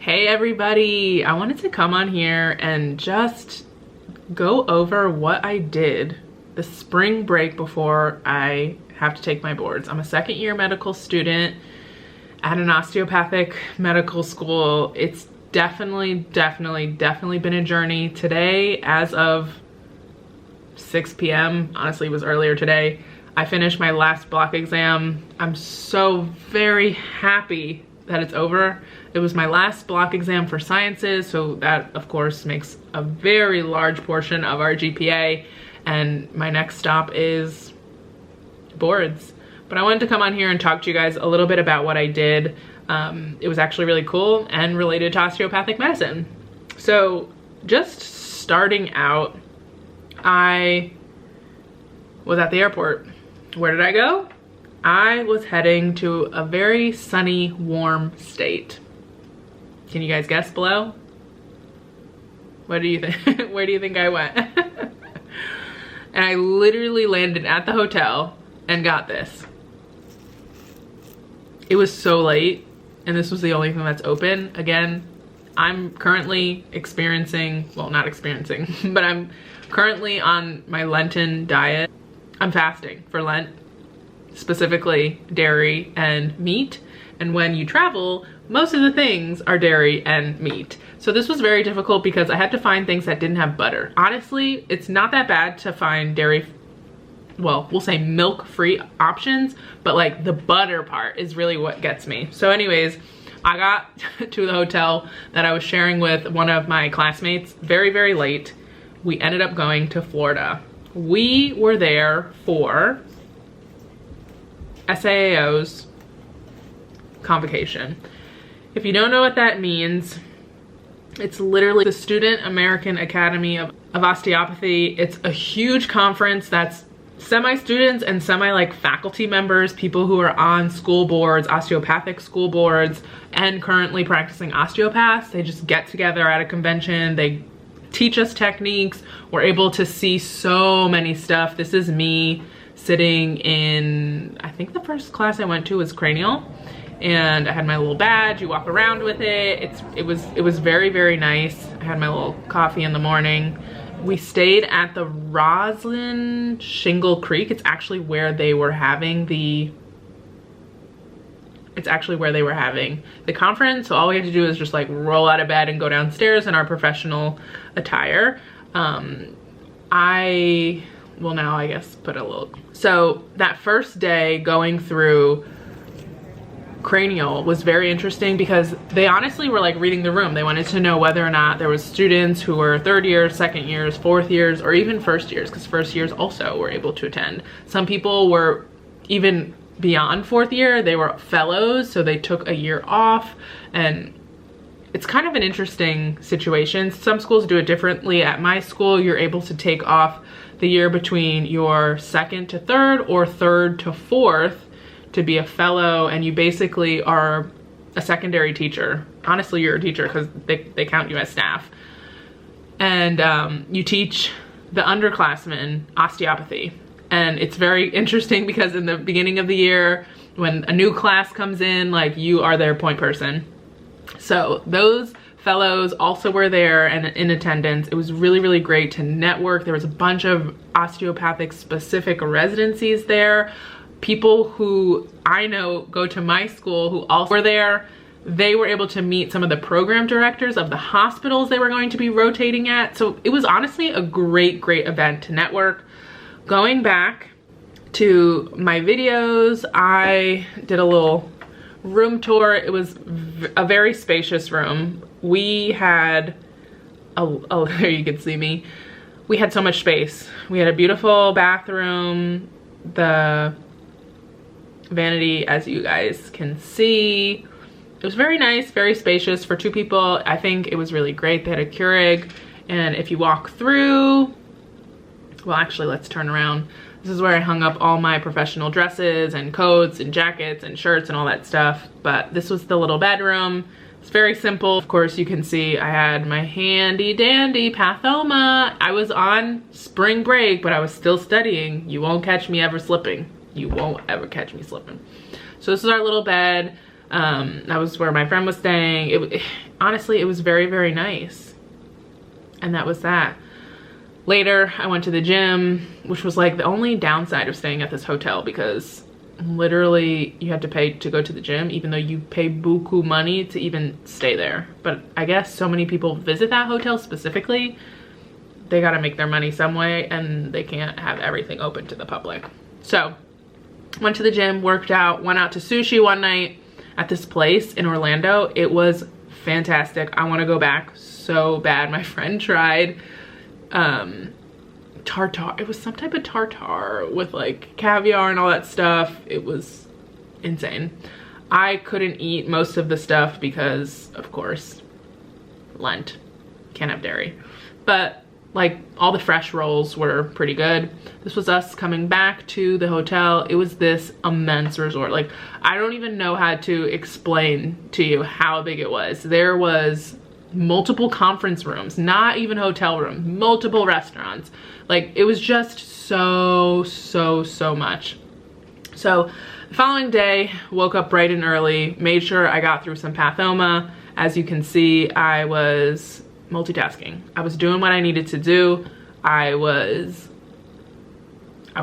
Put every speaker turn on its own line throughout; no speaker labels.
Hey everybody, I wanted to come on here and just go over what I did the spring break before I have to take my boards. I'm a second year medical student at an osteopathic medical school. It's definitely been a journey. Today, as of 6 p.m., honestly it was earlier today, I finished my last block exam. I'm so very happy that it's over. It was my last block exam for sciences, so that of course makes a very large portion of our GPA, and my next stop is boards. But I wanted to come on here and talk to you guys a little bit about what I did. It was actually really cool and related to osteopathic medicine. So just starting out, I was at the airport. Where did I go? I was heading to a very sunny, warm state. Can you guys guess below? What do you think? Where do you think I went? And I literally landed at the hotel and got this. It was so late, and this was the only thing that's open. Again, I'm currently experiencing, well, not experiencing, but I'm currently on my Lenten diet. I'm fasting for Lent, specifically dairy and meat. And when you travel, most of the things are dairy and meat. So this was very difficult because I had to find things that didn't have butter. Honestly, it's not that bad to find dairy, well, we'll say milk-free options, but like the butter part is really what gets me. So anyways, I got to the hotel that I was sharing with one of my classmates very late. We ended up going to Florida. We were there for SAAO's convocation. If you don't know what that means, it's literally the Student American Academy of Osteopathy. It's a huge conference that's semi-students and semi-like faculty members, people who are on school boards, osteopathic school boards, and currently practicing osteopaths. They just get together at a convention. They teach us techniques. We're able to see so many stuff. This is me sitting in, I think the first class I went to was cranial, and I had my little badge. You walk around with it. It was very nice. I had my little coffee in the morning. We stayed at the Roslyn Shingle Creek. It's actually where they were having the conference. So all we had to do is just like roll out of bed and go downstairs in our professional attire. I will now, I guess, put a little. So that first day going through cranial was very interesting because they honestly were like reading the room. They wanted to know whether or not there was students who were third years, second years, fourth years, or even first years, because first years also were able to attend. Some people were even beyond fourth year. They were fellows, so they took a year off, and it's kind of an interesting situation. Some schools do it differently. At my school, you're able to take off the year between your second to third or third to fourth to be a fellow, and you basically are a secondary teacher. Honestly, you're a teacher because they count you as staff. And you teach the underclassmen osteopathy. And it's very interesting because in the beginning of the year, when a new class comes in, like, you are their point person. So those fellows also were there and in attendance. It was really great to network. There was a bunch of osteopathic specific residencies there. People who I know go to my school who also were there. They were able to meet some of the program directors of the hospitals they were going to be rotating at. So it was honestly a great event to network. Going back to my videos, I did a little room tour. It was a very spacious room. We had, oh, there you can see me. We had so much space. We had a beautiful bathroom. The vanity, as you guys can see, it was very nice, very spacious for two people. I think it was really great. They had a Keurig, and if you walk through, well, actually, let's turn around. This is where I hung up all my professional dresses and coats and jackets and shirts and all that stuff. But this was the little bedroom. It's very simple. Of course, you can see I had my handy dandy Pathoma. I was on spring break, but I was still studying. You won't catch me ever slipping. You won't ever catch me slipping. So this is our little bed. That was where my friend was staying. Honestly, it was very, very nice. And that was that. Later, I went to the gym, which was like the only downside of staying at this hotel, because literally you had to pay to go to the gym, even though you pay buku money to even stay there. But I guess so many people visit that hotel specifically, they gotta make their money some way, and they can't have everything open to the public. So went to the gym, worked out, went out to sushi one night at this place in Orlando. It was fantastic. I want to go back so bad. My friend tried tartar. It was some type of tartar with like caviar and all that stuff. It was insane. I couldn't eat most of the stuff because, of course, Lent, can't have dairy. But like all the fresh rolls were pretty good. This was us coming back to the hotel. It was this immense resort. Like, I don't even know how to explain to you how big it was. There was multiple conference rooms, not even hotel rooms, multiple restaurants. Like, it was just so much. So the following day, woke up bright and early, made sure I got through some Pathoma. As you can see, I was multitasking. I was doing what I needed to do. I was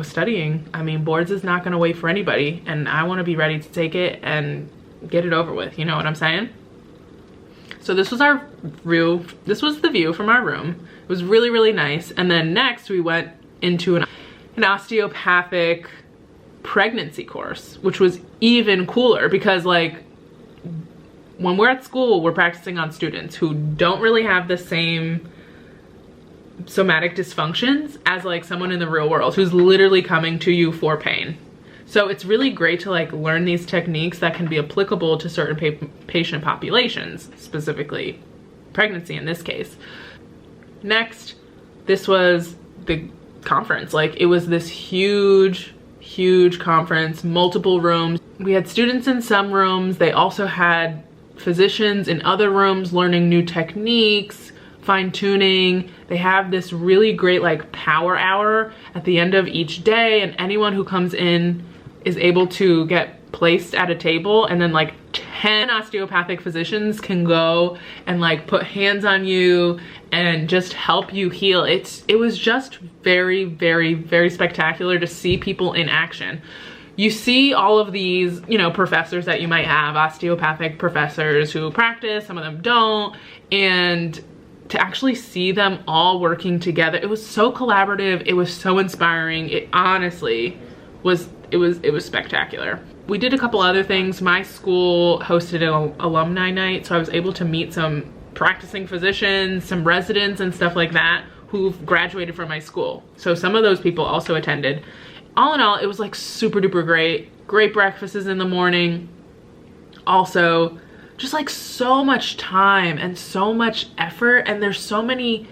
studying. I mean, boards is not gonna wait for anybody, and I wanna be ready to take it and get it over with, you know what I'm saying? So this was the view from our room. It was really, really nice. And then next we went into an osteopathic pregnancy course, which was even cooler because, like, when we're at school, we're practicing on students who don't really have the same somatic dysfunctions as like someone in the real world who's literally coming to you for pain. So it's really great to like learn these techniques that can be applicable to certain patient populations, specifically pregnancy in this case. Next, this was the conference. Like, it was this huge conference, multiple rooms. We had students in some rooms. They also had physicians in other rooms learning new techniques, fine-tuning. They have this really great like power hour at the end of each day, and anyone who comes in is able to get placed at a table, and then like 10 osteopathic physicians can go and like put hands on you and just help you heal. It was just very spectacular to see people in action. You see all of these, you know, professors that you might have, osteopathic professors who practice, some of them don't, and to actually see them all working together, it was so collaborative, it was so inspiring. It honestly was, it was spectacular. We did a couple other things. My school hosted an alumni night, so I was able to meet some practicing physicians, some residents and stuff like that who've graduated from my school. So some of those people also attended. All in all, it was like super duper great. Great breakfasts in the morning. Also, just like so much time and so much effort, and there's so many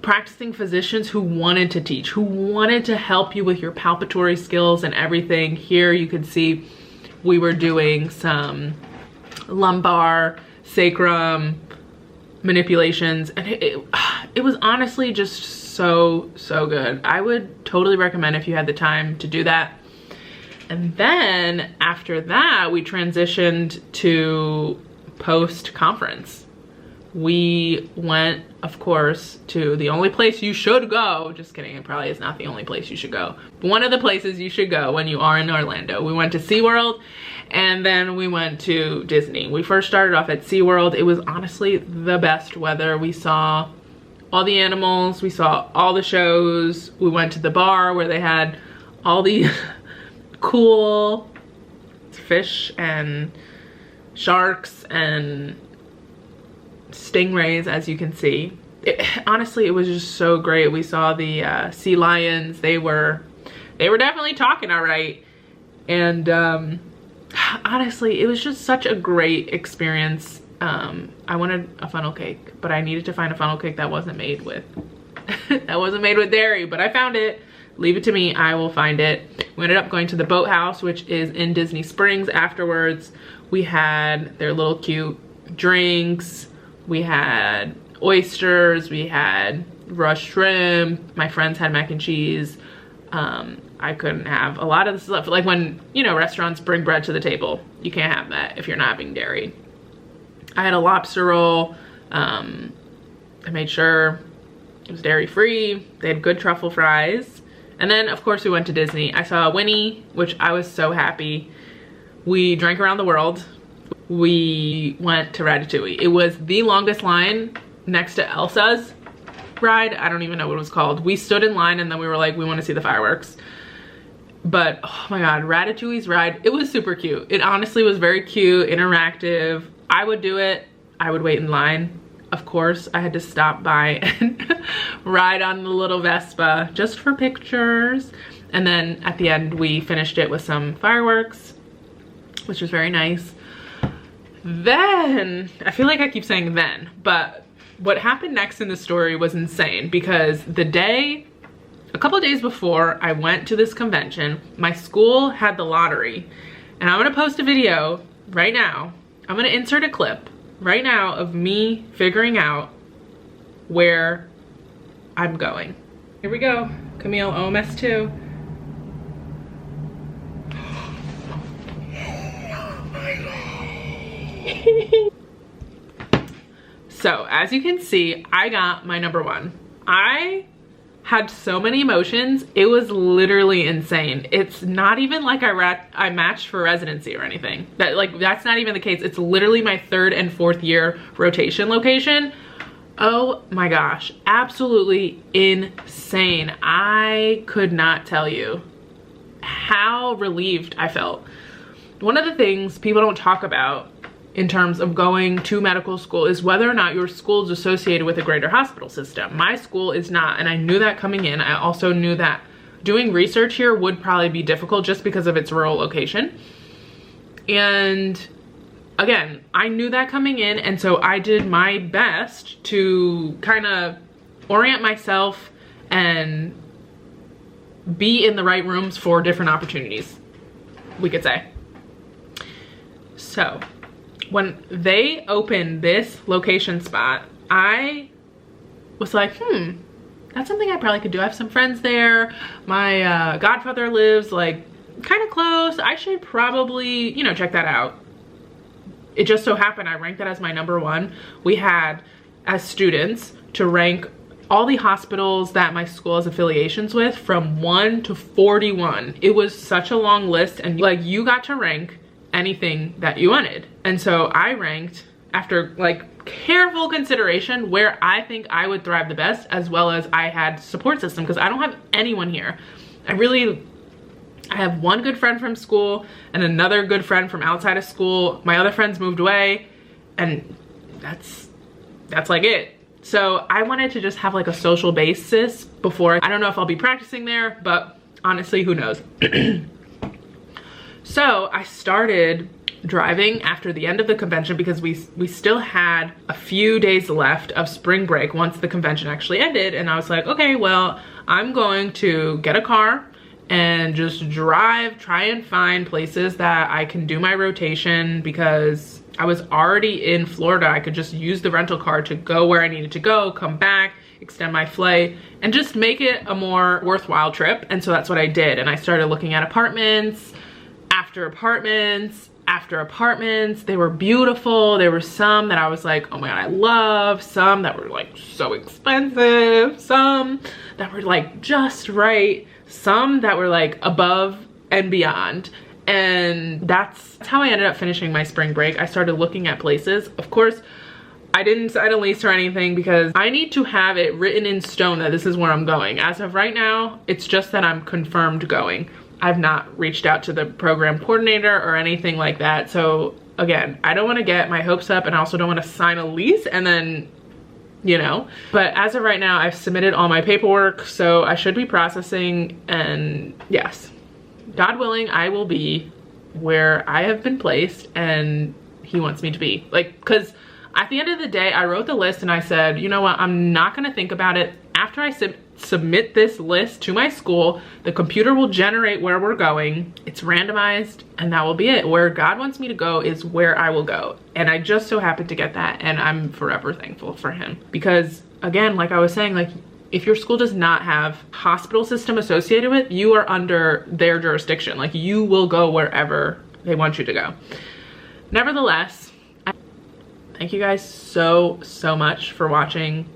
practicing physicians who wanted to teach, who wanted to help you with your palpatory skills and everything. Here you can see we were doing some lumbar, sacrum manipulations, and it was honestly just so good. I would totally recommend if you had the time to do that. And then after that, we transitioned to post-conference. We went, of course, to the only place you should go. Just kidding, it probably is not the only place you should go. But one of the places you should go when you are in Orlando. We went to SeaWorld, and then we went to Disney. We first started off at SeaWorld. It was honestly the best weather. We saw all the animals, we saw all the shows. We went to the bar where they had all the cool fish and sharks and stingrays, as you can see. Honestly, it was just so great. We saw the sea lions. They were definitely talking all right. And honestly, it was just such a great experience. I wanted a funnel cake, but I needed to find a funnel cake that wasn't made with dairy, but I found it. Leave it to me, I will find it. We ended up going to the boathouse, which is in Disney Springs. Afterwards, we had their little cute drinks. We had oysters, we had roast shrimp. My friends had mac and cheese. I couldn't have a lot of the stuff. Like when, you know, restaurants bring bread to the table, you can't have that if you're not having dairy. I had a lobster roll. I made sure it was dairy free. They had good truffle fries. And then of course we went to Disney. I saw Winnie, which I was so happy. We drank around the world. We went to Ratatouille. It was the longest line next to Elsa's ride. I don't even know what it was called. We stood in line and then we were like, we want to see the fireworks. But oh my God, Ratatouille's ride, it was super cute. It honestly was very cute, interactive. I would do it. I would wait in line. Of course, I had to stop by and ride on the little Vespa just for pictures. And then at the end, we finished it with some fireworks, which was very nice. Then, I feel like I keep saying then, but what happened next in the story was insane because a couple of days before I went to this convention, my school had the lottery. And I'm gonna post a video right now. I'm gonna insert a clip right now of me figuring out where I'm going. Here we go, Camille, OMS 2. So as you can see, I got my number one. I had so many emotions. It was literally insane. It's not even like I matched for residency or anything. That's not even the case. It's literally my 3rd and 4th year rotation location. Oh my gosh, absolutely insane. I could not tell you how relieved I felt. One of the things people don't talk about in terms of going to medical school is whether or not your school is associated with a greater hospital system. My school is not, and I knew that coming in. I also knew that doing research here would probably be difficult just because of its rural location. And again, I knew that coming in, and so I did my best to kind of orient myself and be in the right rooms for different opportunities, we could say. So when they opened this location spot, I was like, that's something I probably could do. I have some friends there. My godfather lives like kind of close. I should probably, you know, check that out. It just so happened I ranked that as my number one. We had, as students, to rank all the hospitals that my school has affiliations with from 1 to 41. It was such a long list, and like you got to rank anything that you wanted. And so I ranked, after like careful consideration, where I think I would thrive the best, as well as I had support system, because I don't have anyone here. I have one good friend from school and another good friend from outside of school. My other friends moved away, and that's like it. So I wanted to just have like a social basis before. I don't know if I'll be practicing there, but honestly, who knows? So I started driving after the end of the convention because we still had a few days left of spring break once the convention actually ended. And I was like, okay, well, I'm going to get a car and just drive, try and find places that I can do my rotation, because I was already in Florida. I could just use the rental car to go where I needed to go, come back, extend my flight, and just make it a more worthwhile trip. And so that's what I did. And I started looking at apartments after apartments after apartments. They were beautiful. There were some that I was like, oh my God, I love. Some that were like so expensive. Some that were like just right. Some that were like above and beyond. And that's how I ended up finishing my spring break. I started looking at places. Of course, I didn't sign a lease or anything because I need to have it written in stone that this is where I'm going. As of right now, it's just that I'm confirmed going. I've not reached out to the program coordinator or anything like that. So again, I don't want to get my hopes up, and I also don't want to sign a lease and then, you know. But as of right now, I've submitted all my paperwork, so I should be processing, and yes, God willing, I will be where I have been placed and he wants me to be. Like, because at the end of the day, I wrote the list and I said, you know what, I'm not gonna think about it. After I submit this list to my school, the computer will generate where we're going. It's randomized, and that will be it. Where God wants me to go is where I will go. And I just so happened to get that, and I'm forever thankful for him. Because again, like I was saying, like, if your school does not have hospital system associated with, you are under their jurisdiction. Like, you will go wherever they want you to go. Nevertheless, thank you guys so much for watching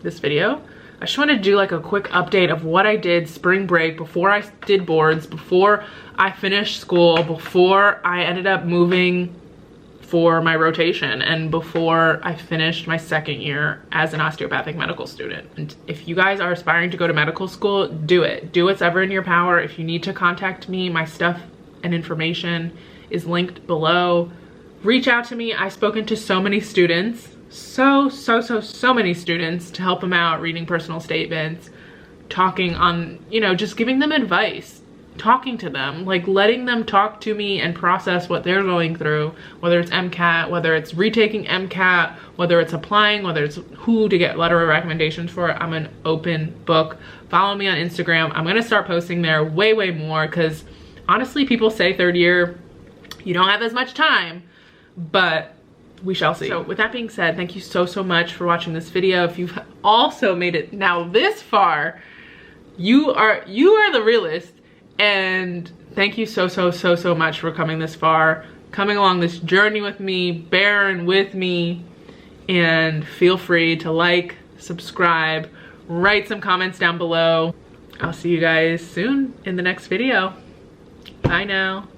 this video. I just wanted to do like a quick update of what I did spring break, before I did boards, before I finished school, before I ended up moving for my rotation, and before I finished my second year as an osteopathic medical student. And if you guys are aspiring to go to medical school, do it. Do what's ever in your power. If you need to contact me, my stuff and information is linked below. Reach out to me. I've spoken to so many students, so many students, to help them out, reading personal statements, talking on, you know, just giving them advice, talking to them, like letting them talk to me and process what they're going through, whether it's MCAT, whether it's retaking MCAT, whether it's applying, whether it's who to get letter of recommendations for. I'm an open book. Follow me on Instagram. I'm gonna start posting there way more, because honestly, people say third year, you don't have as much time, but we shall see. So with that being said, thank you so much for watching this video. If you've also made it now this far, you are the realest. And thank you so much for coming this far, coming along this journey with me, bearing with me. And feel free to like, subscribe, write some comments down below. I'll see you guys soon in the next video. Bye now.